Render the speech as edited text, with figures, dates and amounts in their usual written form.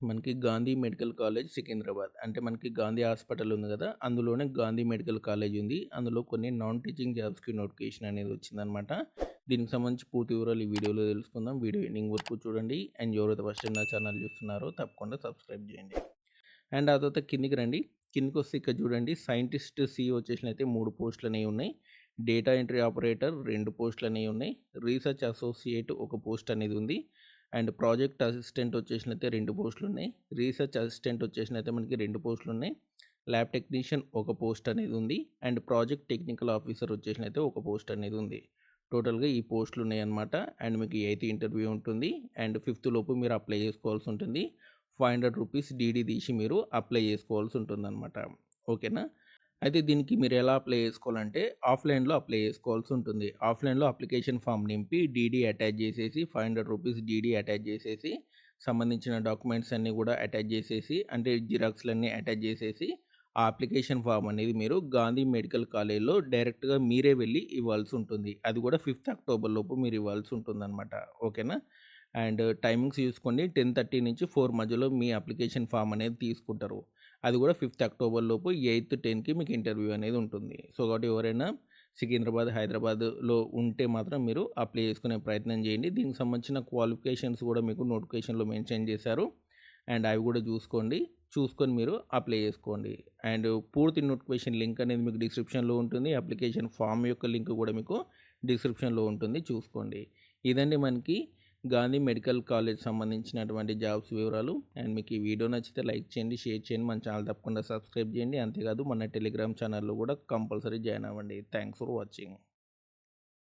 మనకి Gandhi medical college Secunderabad. అంటే మనకి గాంధీ హాస్పిటల్ ఉంది గదా! అందులోనే గాంధీ మెడికల్ కాలేజ్ ఉంది. అందులో కొన్ని నాన్ టీచింగ్ జాబ్స్‌కి నోటిఫికేషన్ అనేది వచ్చిందనమాట. దీనికి సంబంధించి పూర్తి వివరాలు ఈ వీడియోలో తెలుసుకుందాం. వీడియో ఎండింగ్ వరకు చూడండి. అండ్ ఎవరైతే ఫస్ట్ టైం నా ఛానల్ చూస్తున్నారో తప్పకుండా సబ్స్క్రైబ్ చేయండి. అండ్ ఆ తర్వాత కిందికి రండి. కిందకొస్తే ఇక్కడ చూడండి సైంటిస్ట్ సి వచ్చేసినైతే 3 పోస్టులనేవి ఉన్నాయి. డేటా ఎంట్రీ ఆపరేటర్ 2 పోస్టులనేవి ఉన్నాయి. రీసెర్చ్ అసోసియేట్ ఒక పోస్ట్ అనేది ఉంది. అండ్ ప్రాజెక్ట్ అసిస్టెంట్ వచ్చేసినైతే 2 పోస్టులున్నాయి. రీసెర్చ్ అసిస్టెంట్ వచ్చేసినైతే మనకి 2 పోస్టులున్నాయి. ల్యాబ్ టెక్నీషియన్ ఒక పోస్ట్ అనేది ఉంది. అండ్ ప్రాజెక్ట్ టెక్నికల్ ఆఫీసర్ వచ్చేసినైతే ఒక పోస్ట్ అనేది ఉంది. టోటల్‌గా ఈ పోస్టులు ఉన్నాయన్నమాట. అండ్ మీకు 8థ్ ఇంటర్వ్యూ ఉంటుంది. అండ్ 5థ్ లోపు మీరు అప్లై చేసుకోవాల్సి ఉంటుంది. ₹500 డీడీ తీసి మీరు అప్లై చేసుకోవాల్సి ఉంటుందన్నమాట. ఓకేనా? అయితే దీనికి మీరు ఎలా అప్లై చేసుకోవాలంటే ఆఫ్‌లైన్‌లో అప్లై చేసుకోవాల్సి ఉంటుంది. ఆఫ్‌లైన్‌లో అప్లికేషన్ ఫామ్ నింపి డీడీ అటాచ్ చేసేసి ₹500 డీడీ అటాచ్ చేసేసి సంబంధించిన డాక్యుమెంట్స్ అన్నీ కూడా అటాచ్ చేసేసి అంటే జిరాక్స్‌లన్నీ అటాచ్ చేసేసి ఆ అప్లికేషన్ ఫామ్ అనేది మీరు గాంధీ మెడికల్ కాలేజ్‌లో డైరెక్ట్‌గా మీరే వెళ్లి ఇవ్వాల్సి ఉంటుంది. అది కూడా 5థ్ అక్టోబర్ లోపు మీరు ఇవ్వాల్సి ఉంటుందన్నమాట. ఓకేనా? అండ్ టైమింగ్స్ చూసుకోండి 10:30 నుంచి 4 మధ్యలో మీ అప్లికేషన్ ఫామ్ అనేది తీసుకుంటారు. అది కూడా 5థ్ అక్టోబర్ లోపు 8థ్ 10కి మీకు ఇంటర్వ్యూ అనేది ఉంటుంది. సో కాబట్టి ఎవరైనా సికింద్రాబాద్, హైదరాబాద్‌లో ఉంటే మాత్రం మీరు అప్లై చేసుకునే ప్రయత్నం చేయండి. దీనికి సంబంధించిన క్వాలిఫికేషన్స్ కూడా మీకు నోటిఫికేషన్‌లో మెన్షన్ చేశారు. అండ్ అవి కూడా చూసుకోండి. చూసుకొని మీరు అప్లై చేసుకోండి. అండ్ పూర్తి నోటిఫికేషన్ లింక్ అనేది మీకు డిస్క్రిప్షన్‌లో ఉంటుంది. అప్లికేషన్ ఫామ్ యొక్క లింక్ కూడా మీకు డిస్క్రిప్షన్‌లో ఉంటుంది. చూసుకోండి. ఇదండి మనకి గాంధీ మెడికల్ కాలేజ్ సంబంధించినటువంటి జాబ్స్ వివరాలు. అండ్ మీకు ఈ వీడియో నచ్చితే లైక్ చేయండి, షేర్ చేయండి, మన ఛానల్ తప్పకుండా సబ్స్క్రైబ్ చేయండి. అంతేకాదు మన టెలిగ్రామ్ ఛానల్‌లో కూడా కంపల్సరీ జాయిన్ అవ్వండి. Thanks for watching.